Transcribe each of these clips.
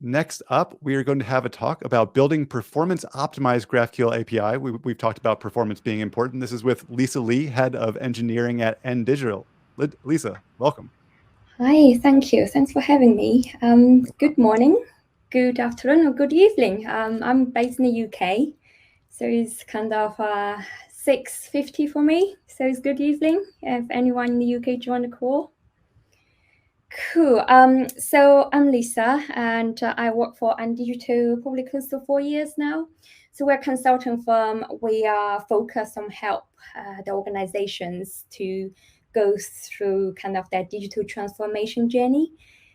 Next up, we are going to have a talk about building performance-optimized GraphQL API. We've talked about performance being important. This is with Lisa Lee, Head of Engineering at AndDigital. Lisa, welcome. Hi, thank you. Thanks for having me. Good morning, good afternoon, or good evening. I'm based in the UK, so it's kind of 6:50 for me. So it's good evening if anyone in the UK joined the call. Cool. So I'm Lisa, and I work for AndDigital probably close to 4 years now. So we're a consulting firm. We are focused on help the organizations to go through kind of their digital transformation journey.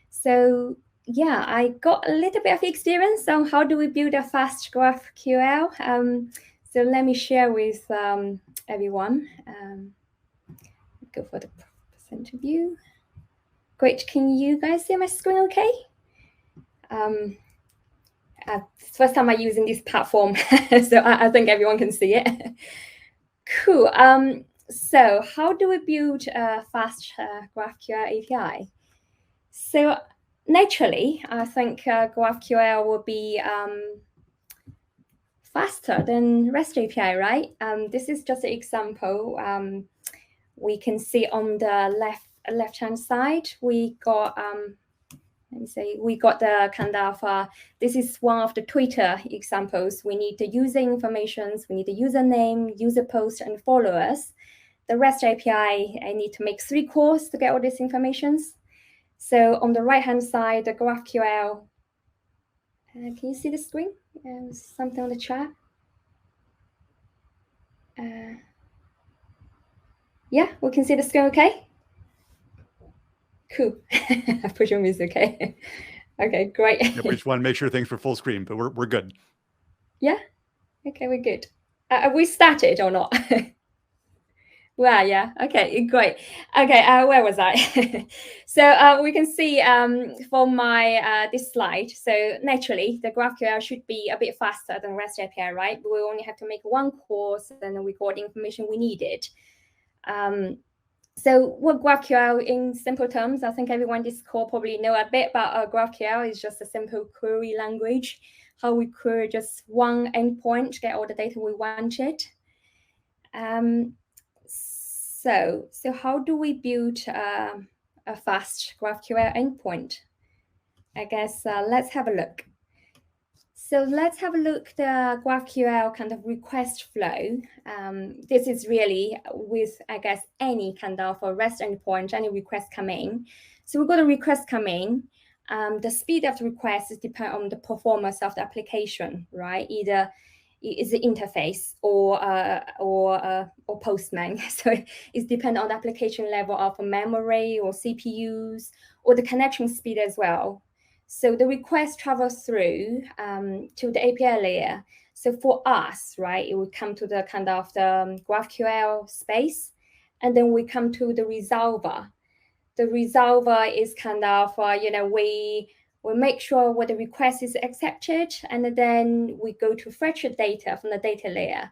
So yeah, I got a little bit of experience on how do we build a fast GraphQL. So let me share with everyone. Go for the presenter view. Great, can you guys see my screen okay? It's the first time I'm using this platform, so I think everyone can see it. Cool. So how do we build a fast GraphQL API? So naturally, I think GraphQL will be faster than REST API, right? This is just an example. We can see on the left-hand side, we got we got the kind of, this is one of the Twitter examples. We need the user information, we need the username, user post, and followers. The REST API, I need to make 3 calls to get all these informations. So on the right-hand side, the GraphQL, can you see the screen? Something on the chat? Yeah, we can see the screen okay? Cool. I push on music, okay? Okay, great. Yeah, we just want to make sure things were full screen, but we're good. Yeah? Okay, we're good. Have we started or not? Well, yeah. Okay, great. Okay, where was I? So we can see from my this slide. So naturally, the GraphQL should be a bit faster than REST API, right? We only have to make 1 call, and we got the information we needed. So what GraphQL in simple terms, I think everyone in this call probably know a bit about GraphQL. Is just a simple query language, how we query just one endpoint to get all the data we wanted. So how do we build a fast GraphQL endpoint? I guess let's have a look. So let's have a look the GraphQL kind of request flow. This is really with, I guess, any kind of a REST endpoint, any request coming. So we've got a request coming. The speed of the request is depend on the performance of the application, right? Either is the interface or Postman. So it's dependent on the application level of memory or CPUs or the connection speed as well. So the request travels through to the API layer. So for us, right, it would come to the kind of the GraphQL space, and then we come to the resolver. The resolver is kind of, we make sure what the request is accepted, and then we go to fetch the data from the data layer.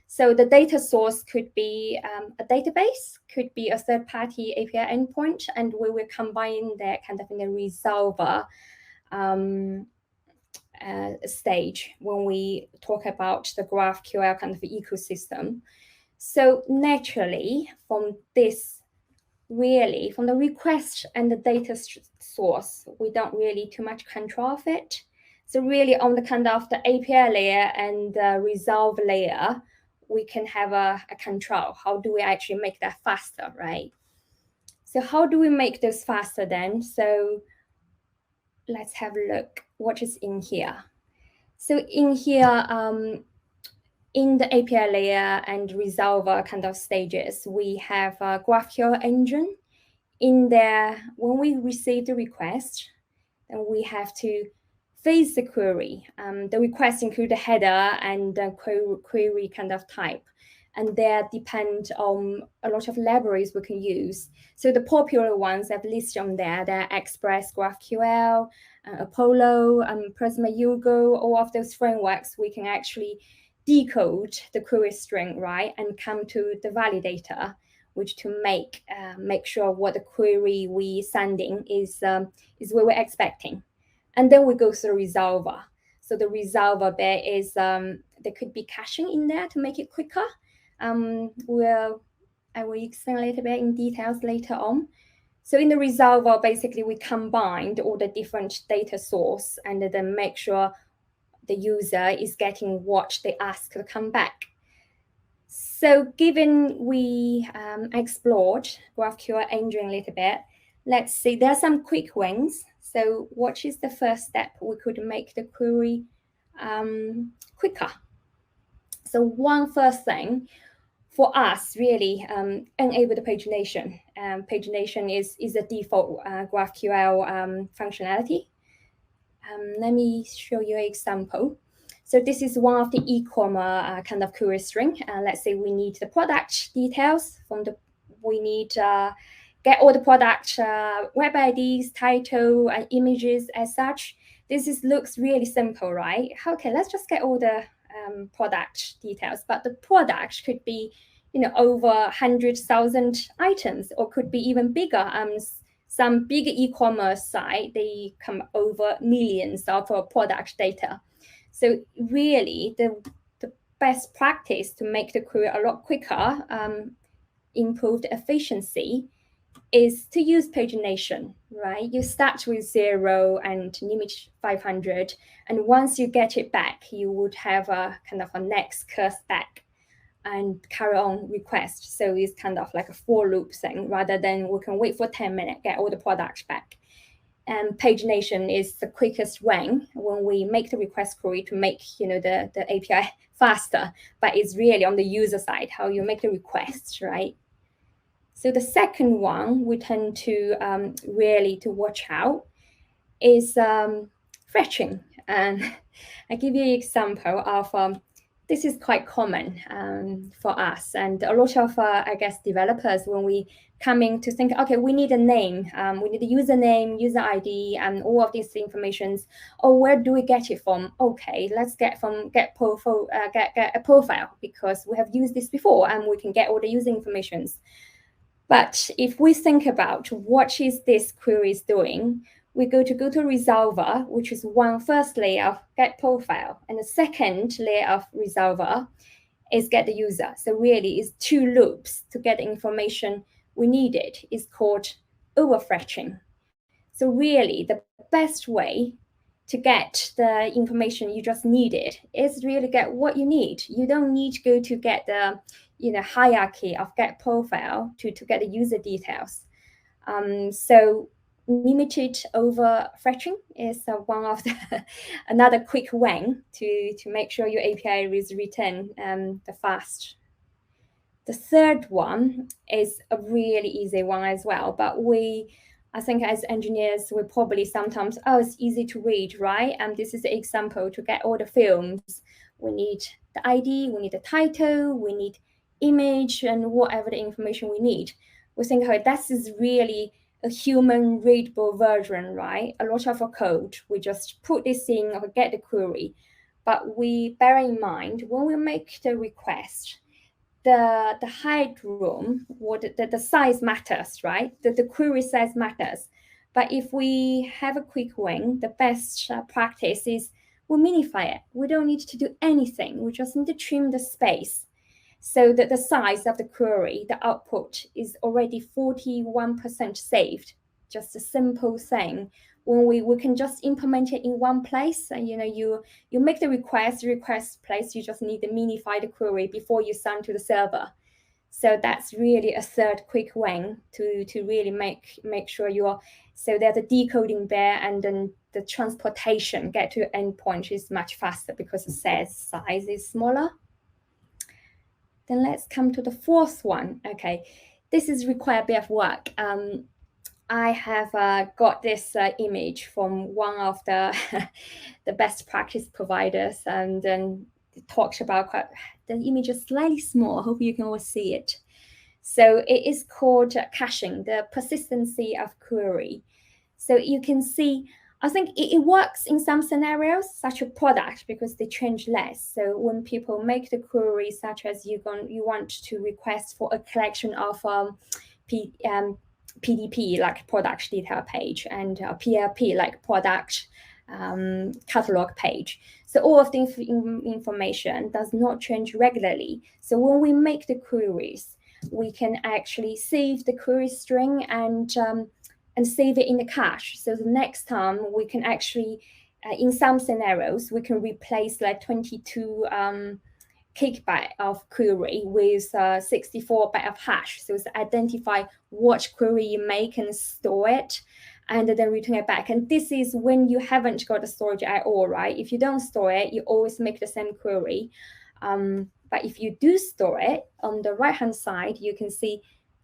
So the data source could be a database, could be a third-party API endpoint, and we will combine that kind of in the resolver stage when we talk about the GraphQL kind of ecosystem. So naturally, from this, really, from the request and the data source, we don't really too much control of it. So really on the kind of the API layer and the resolve layer, we can have a control. How do we actually make that faster, right? So how do we make this faster then? So let's have a look what is in here. So in here, in the API layer and resolver kind of stages, we have a GraphQL engine. In there, when we receive the request, then we have to phase the query. The request include the header and the query kind of type. And they depend on a lot of libraries we can use. So the popular ones I've listed on there, they're Express GraphQL, Apollo, Prisma Yugo, all of those frameworks, we can actually decode the query string, right, and come to the validator, which to make sure what the query we sending is what we're expecting. And then we go through the resolver. So the resolver bit is, there could be caching in there to make it quicker. I will explain a little bit in details later on. So in the resolver, basically we combined all the different data source and then make sure the user is getting what they ask to come back. So given we explored GraphQL engine a little bit, let's see, there are some quick wins. So what is the first step we could make the query quicker? So one first thing for us, really, enable the pagination. Pagination is a default GraphQL functionality. Let me show you an example. So this is one of the e-commerce kind of query string. Let's say we need the product details from the, we need get all the product web IDs, title, and images as such. This looks really simple, right? Okay, let's just get all the product details, but the product could be, over 100,000 items, or could be even bigger. Some big e-commerce site, they come over millions of product data. So really, the best practice to make the query a lot quicker, improve the efficiency, is to use pagination, right? You start with 0 and limit 500, and once you get it back, you would have a kind of a next curse back and carry on request. So it's kind of like a for loop thing, rather than we can wait for 10 minutes, get all the products back. And pagination is the quickest way when we make the request query to make the API faster, but it's really on the user side, how you make the request, right? So the second one we tend to really to watch out is fetching. And I give you an example of this is quite common for us, and a lot of I guess developers, when we coming to think, okay, we need a name, we need a username, user ID, and all of these informations. Oh, where do we get it from? Okay, let's get a profile, because we have used this before and we can get all the user informations. But if we think about what is this query is doing, we go to resolver, which is one first layer of get profile, and the second layer of resolver is get the user. So really, it's two loops to get the information we needed. It's called overfetching. So really, the best way to get the information you just needed is really get what you need. You don't need to go to get the hierarchy of get profile to get the user details. So limited overfetching is one of the another quick way to make sure your API is return the fast. The third one is a really easy one as well, but I think as engineers, we probably sometimes, it's easy to read, right? And this is an example to get all the films. We need the ID, we need the title, we need image, and whatever the information we need. We think, this is really a human readable version, right? A lot of our code, we just put this in or get the query. But we bear in mind, when we make the request, the height room, or the size matters, right? The query size matters. But if we have a quick win, the best practice is we minify it. We don't need to do anything. We just need to trim the space so that the size of the query, the output, is already 41% saved. Just a simple thing. When we can just implement it in one place, and you make the request place, you just need to minify the query before you send to the server. So that's really a third quick way to really make sure so that the decoding there and then the transportation get to endpoint is much faster because the size is smaller. Then let's come to the fourth one. Okay, this is require a bit of work. I have got this image from one of the the best practice providers, and then it talks about the image is slightly small. I hope you can all see it. So it is called caching, the persistency of query. So you can see, I think it works in some scenarios, such a product, because they change less. So when people make the query, such as you want to request for a collection of PDP, like product detail page, and PLP, like product catalog page. So all of the information does not change regularly. So when we make the queries, we can actually save the query string and save it in the cache. So the next time we can actually, in some scenarios, we can replace like 22 kickback of query with 64 byte of hash. So it's identify what query you make and store it, and then return it back. And this is when you haven't got the storage at all, right? If you don't store it, you always make the same query. But if you do store it, on the right-hand side, you can see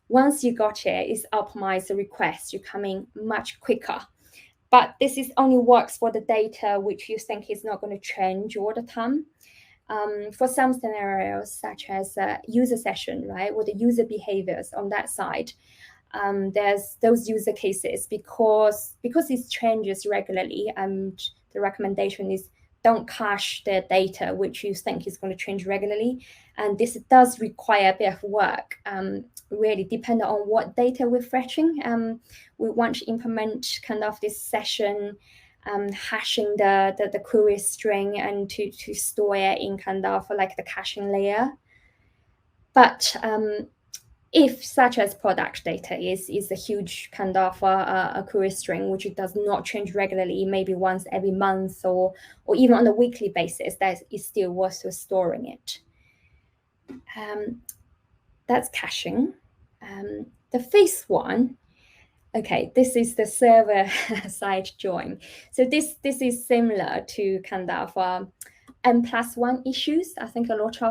once you got it, it's optimized the request. You're coming much quicker. But this is only works for the data which you think is not going to change all the time. For some scenarios, such as user session, right, or the user behaviors on that side, there's those user cases because it changes regularly, and the recommendation is don't cache the data which you think is going to change regularly. And this does require a bit of work, really depending on what data we're fetching. We want to implement kind of this session hashing the query string and to store it in kind of like the caching layer. But if such as product data is a huge kind of a query string which it does not change regularly, maybe once every month or even on a weekly basis, that is still worth storing it. That's caching. The fifth one, okay, this is the server side join. So this is similar to kind of N+1 issues. I think a lot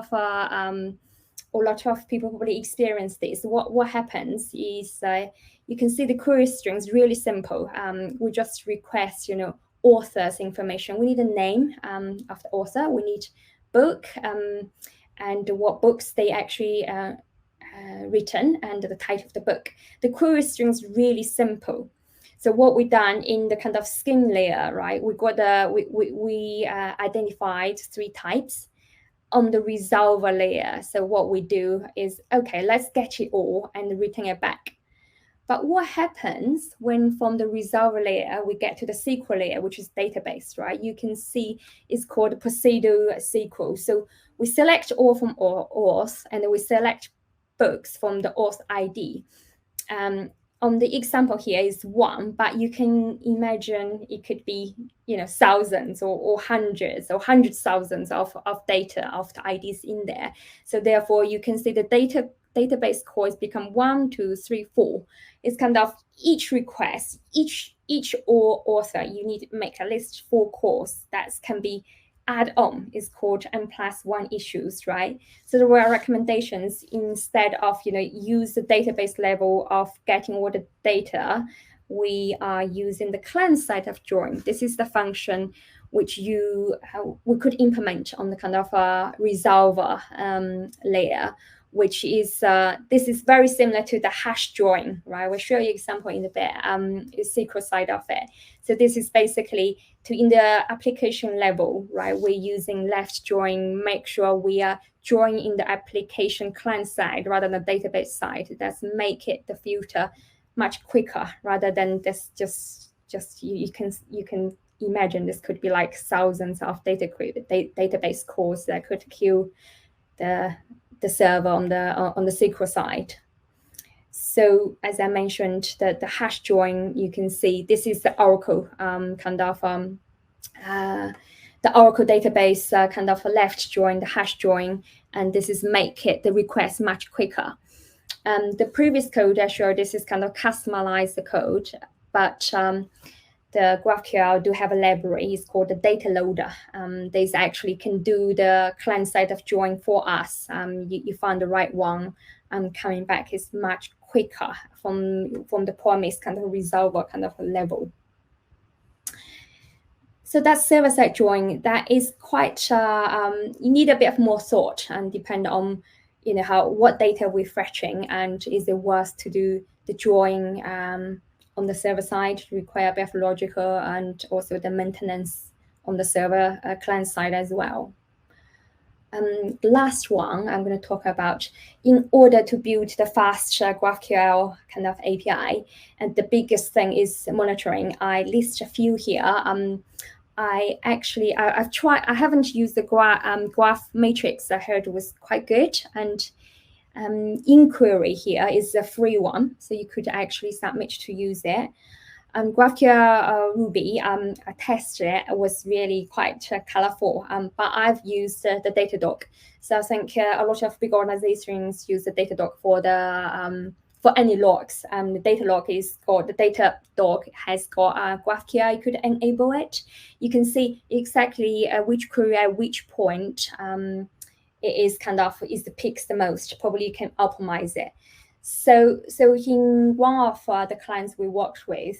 of people probably experience this. What happens is you can see the query string is really simple. We just request, author's information. We need a name of the author. We need book and what books they actually written and the title of the book. The query string is really simple. So what we done in the kind of scheme layer, right? We got we identified 3 types on the resolver layer. So what we do is, okay, let's get it all and return it back. But what happens when from the resolver layer, we get to the SQL layer, which is database, right? You can see it's called procedural SQL. So we select all from auth, and then we select books from the auth ID. On the example here is 1, but you can imagine it could be, thousands or hundreds thousands of data of the IDs in there. So therefore, you can see the database calls become 1, 2, 3, 4. It's kind of each request, each author, you need to make at least 4 calls that can be add on, is called N+1 issues, right? So there were recommendations instead of use the database level of getting all the data, we are using the client side of join. This is the function which we could implement on the kind of resolver layer, which is this is very similar to the hash join, right? We'll show you example in a bit. Is SQL side of it. So this is basically in the application level, right? We're using left join, make sure we are joining in the application client side rather than the database side. That's make it the filter much quicker rather than this just you can imagine this could be like thousands of database calls that could kill the server on the SQL side. So as I mentioned, the hash join, you can see this is the Oracle kind of the Oracle database kind of left join, the hash join, and this is make it the request much quicker. The previous code I showed, this is kind of customize the code, but the GraphQL do have a library. It's called the data loader. This actually can do the client side of join for us. You find the right one, and coming back is much quicker from the promised kind of resolver kind of level. So that server-side join, that is quite, you need a bit of more thought and depend on, what data we're fetching and is it worth to do the join on the server side, require a bit of logical and also the maintenance on the server client side as well. The last one I'm going to talk about, in order to build the fast GraphQL kind of API, and the biggest thing is monitoring. I list a few here. I've tried. I haven't used the graph matrix. I heard it was quite good, and inquiry here is a free one, so you could actually submit to use it. GraphQL Ruby, I tested it. It was really quite colorful, but I've used the Datadog. So I think a lot of big organizations use the Datadog for any logs. The Datadog has got GraphQL. You could enable it. You can see exactly which query at which point it is is the picks the most. Probably you can optimize it. So in one of the clients we worked with,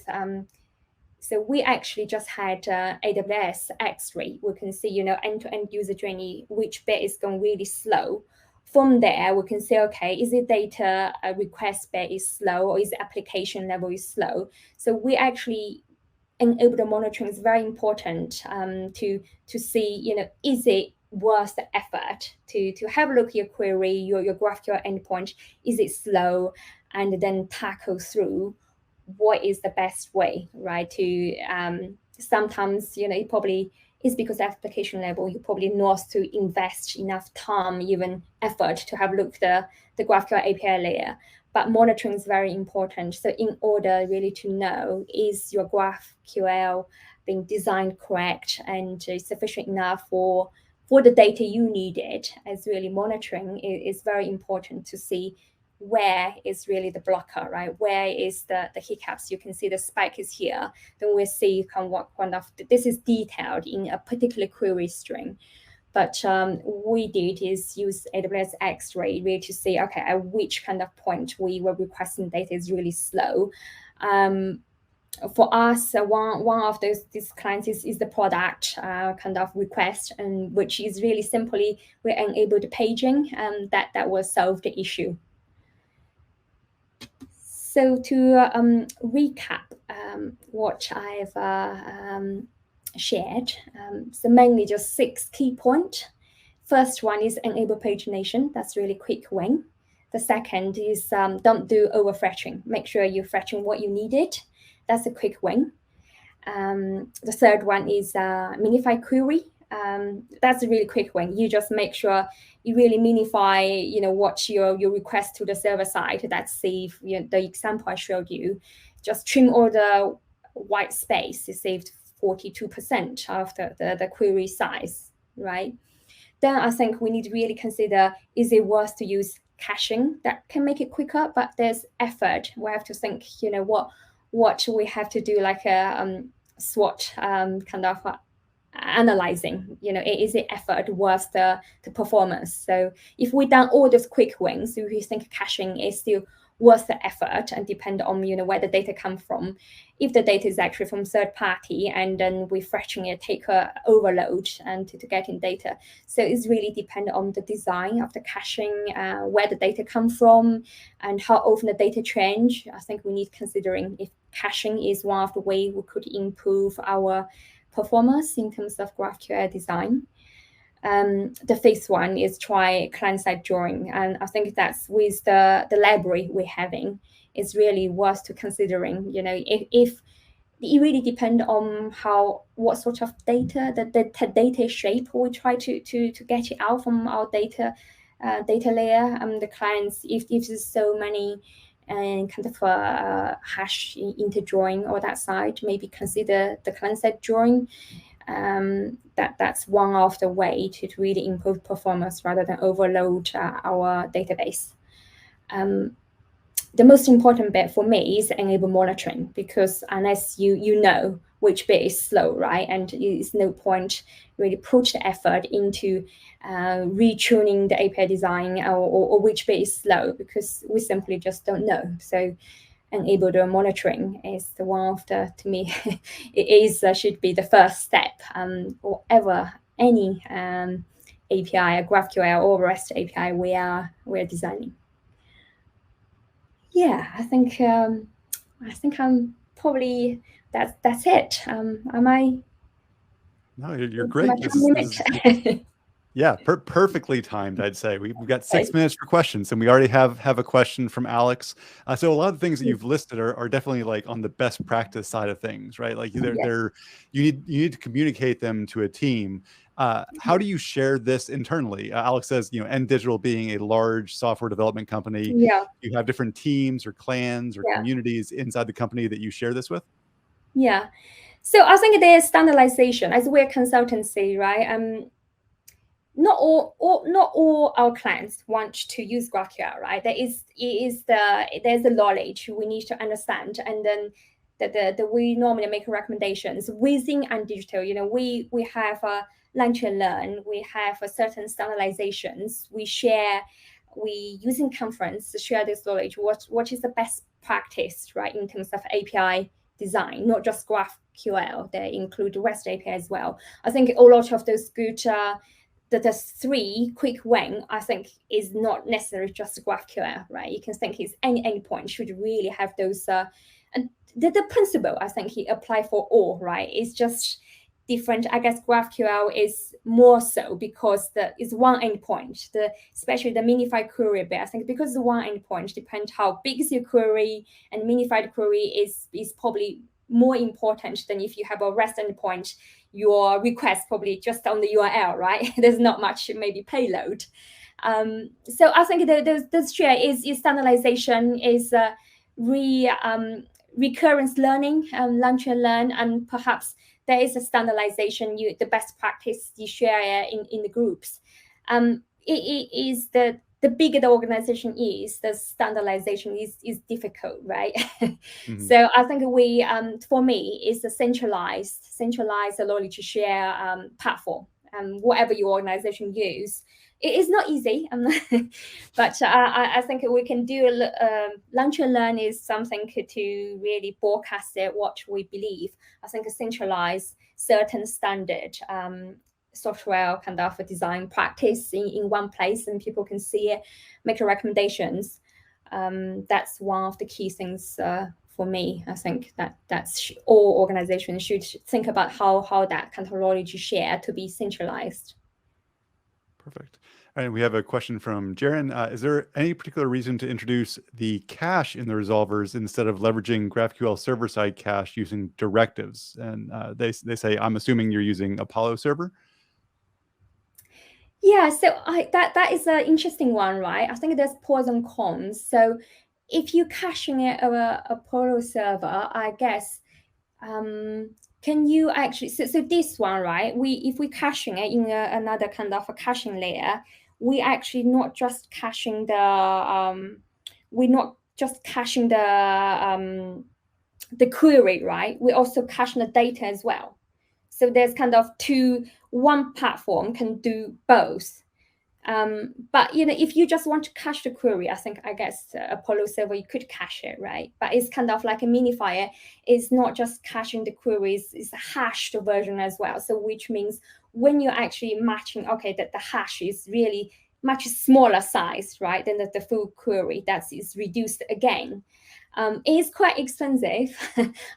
so we actually just had AWS X-ray. We can see, end-to-end user journey, which bit is going really slow. From there, we can say, okay, is it data request bit is slow, or is the application level is slow? So we actually enable the monitoring is very important to see, is it worth the effort to have a look at your query, your GraphQL endpoint, is it slow, and then tackle through what is the best way, right? To sometimes, it probably is because application level, you probably not to invest enough time, even effort to have a look at the GraphQL API layer. But monitoring is very important. So in order really to know, is your GraphQL being designed correct and sufficient enough for the data you needed, as really monitoring is very important to see where is really the blocker, right? Where is the hiccups? You can see the spike is here. Then we'll see what kind of, this is detailed in a particular query string. But we did is use AWS X-ray really to see, okay, at which kind of point we were requesting data is really slow. For us, one of these clients is the product kind of request, and which is really simply we enabled paging, and that will solve the issue. So to recap what I've shared, so mainly just 6 key points. First one is enable pagination. That's really quick win. The second is don't do overfetching. Make sure you're fetching what you needed. That's a quick win. The third one is minify query. That's a really quick win. You just make sure you really minify, what your request to the server side. That's safe. The example I showed you, just trim all the white space. It saved 42% of the query size, right? Then I think we need to really consider, is it worth to use caching? That can make it quicker, but there's effort. We have to think, what we have to do, like a SWOT kind of analyzing, is it effort worth the performance? So if we done all those quick wins, we think caching is still worth the effort and depend on where the data come from. If the data is actually from third party and then we're fetching it, take a overload and to get in data. So it's really dependent on the design of the caching, where the data come from, and how often the data change. I think we need considering if caching is one of the way we could improve our performance in terms of GraphQL design. The fifth one is try client-side drawing, and I think that's with the library we're having, it's really worth to considering. If it really depends on what sort of data, the data shape we try to get it out from our data layer. The clients, if there's so many and kind of hash into drawing or that side, maybe consider the client-side drawing. That's one of the way to really improve performance rather than overload our database. The most important bit for me is enable monitoring, because unless you know which bit is slow, right, and it's no point really put the effort into retuning the API design or which bit is slow, because we simply just don't know. So enable the monitoring is the one of the, to me, it is should be the first step. Whatever any API, a GraphQL or REST API we're designing. Yeah, I think I'm probably that's it. Am I? No, you're great. Yeah, perfectly timed, I'd say. We've got Okay. 6 minutes for questions, and we already have a question from Alex. So a lot of the things that you've listed are definitely like on the best practice side of things, right? Like Yes. you need to communicate them to a team. How do you share this internally? Alex says, AndDigital being a large software development company, Yeah. you have different teams or clans or Yeah. communities inside the company that you share this with? Yeah. So I think there's standardization as we're a consultancy, right? Not all our clients want to use GraphQL, right? There's the knowledge we need to understand, and then we normally make recommendations within AndDigital. We have a lunch and learn. We have a certain standardizations. We using conference to share this knowledge. What is the best practice, right, in terms of API design, not just GraphQL. They include REST API as well. I think a lot of those good. The 3 quick win, I think, is not necessarily just GraphQL, right? You can think it's any endpoint should really have those. And the principle, I think, he apply for all, right? It's just different. I guess GraphQL is more so because it's one endpoint. Especially the minified query bit, I think, because the one endpoint depends how big is your query, and minified query is probably more important than if you have a REST endpoint. Your request probably just on the URL, right? There's not much maybe payload. So I think the share is standardization, is recurrence learning, lunch and learn, and perhaps there is a standardization. The best practice you share in the groups. It is the bigger the organization is, the standardization is difficult, right? Mhm. So I think for me, it's a centralized knowledge share platform. Whatever your organization use, it is not easy, but I think we can do lunch and learn is something to really broadcast it, what we believe. I think a centralized certain standard software kind of a design practice in one place, and people can see it, make recommendations. That's one of the key things for me. I think that's all organizations should think about how that kind of knowledge share to be centralized. Perfect. And we have a question from Jaren. Is there any particular reason to introduce the cache in the resolvers instead of leveraging GraphQL server-side cache using directives? And they say, I'm assuming you're using Apollo server. Yeah, so that is an interesting one, right? I think there's pros and cons. So if you're caching it over a Apollo server, I guess, can you actually, so this one, right? If we're caching it in another kind of a caching layer, we actually not just caching we're not just caching the query, right? We also caching the data as well. So there's kind of one platform can do both. But if you just want to cache the query, I guess Apollo server, you could cache it, right? But it's kind of like a minifier. It's not just caching the queries, it's a hashed version as well. So which means when you're actually matching, okay, that the hash is really much smaller size, right, than the full query, that is reduced again. It is quite expensive.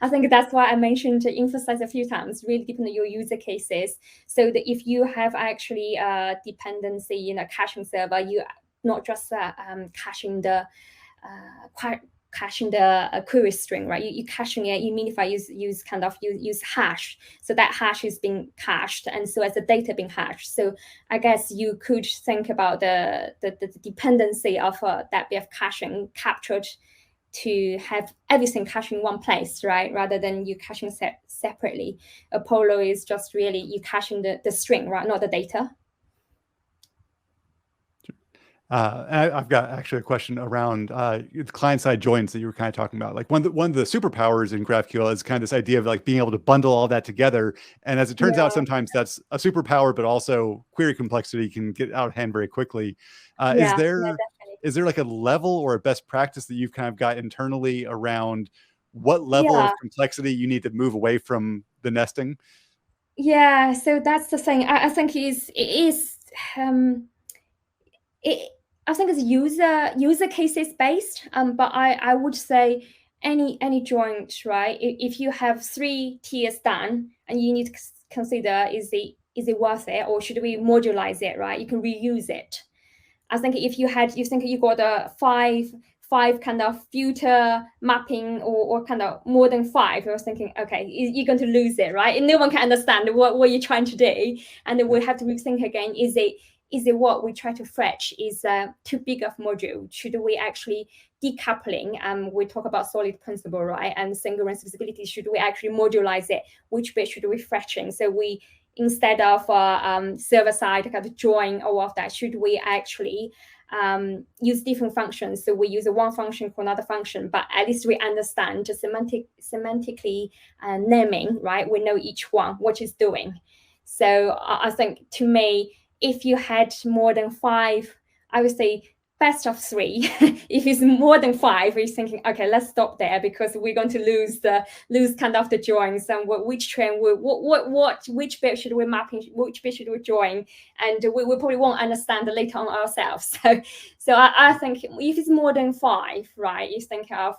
I think that's why I mentioned to emphasize a few times, really depending on your user cases. So that if you have actually a dependency in a caching server, you not just caching the query string, right? You caching it, you minify, use hash. So that hash is being cached, and so as the data being hashed. So I guess you could think about the dependency of that bit of caching captured to have everything cached in one place, right? Rather than you caching separately. Apollo is just really you caching the string, right? Not the data. I've got actually a question around client-side joins that you were kind of talking about. Like one of the superpowers in GraphQL is kind of this idea of like being able to bundle all that together. And as it turns out, sometimes that's a superpower, but also query complexity can get out of hand very quickly. Is there like a level or a best practice that you've kind of got internally around what level of complexity you need to move away from the nesting? Yeah, so that's the thing. I think I think it's user cases based. But I would say any joint, right? If you have 3 tiers done, and you need to consider is is it worth it, or should we modularize it, right? You can reuse it. I think if you think you got a five kind of filter mapping, or kind of more than five, I was thinking, okay, you're going to lose it, right? And no one can understand what you're trying to do. And then we have to rethink again, is it what we try to fetch is too big of module? Should we actually decoupling? We talk about solid principle, right? And single range visibility, should we actually modularize it? Which bit should we fetching? So we, instead of server side kind of join all of that, should we actually use different functions? So we use one function for another function, but at least we understand just semantically naming, right? We know each one what it's doing. So I think, to me, if you had more than five, I would say best of three. If it's more than five, you're thinking, okay, let's stop there, because we're going to lose kind of the joins, and which train, which bit should we map in, which bit should we join, and we probably won't understand later on ourselves. So I think if it's more than five, right, you think of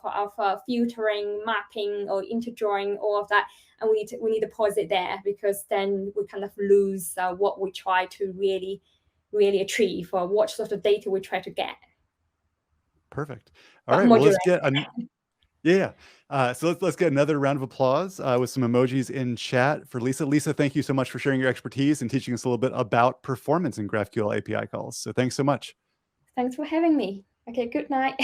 filtering, mapping, or interjoin, all of that, and we need to pause it there, because then we kind of lose what we try to really achieve, or what sort of data we try to get. Perfect. All right. Well, let's get so let's get another round of applause with some emojis in chat for Lisa. Lisa, thank you so much for sharing your expertise and teaching us a little bit about performance in GraphQL API calls. So thanks so much. Thanks for having me. Okay, good night.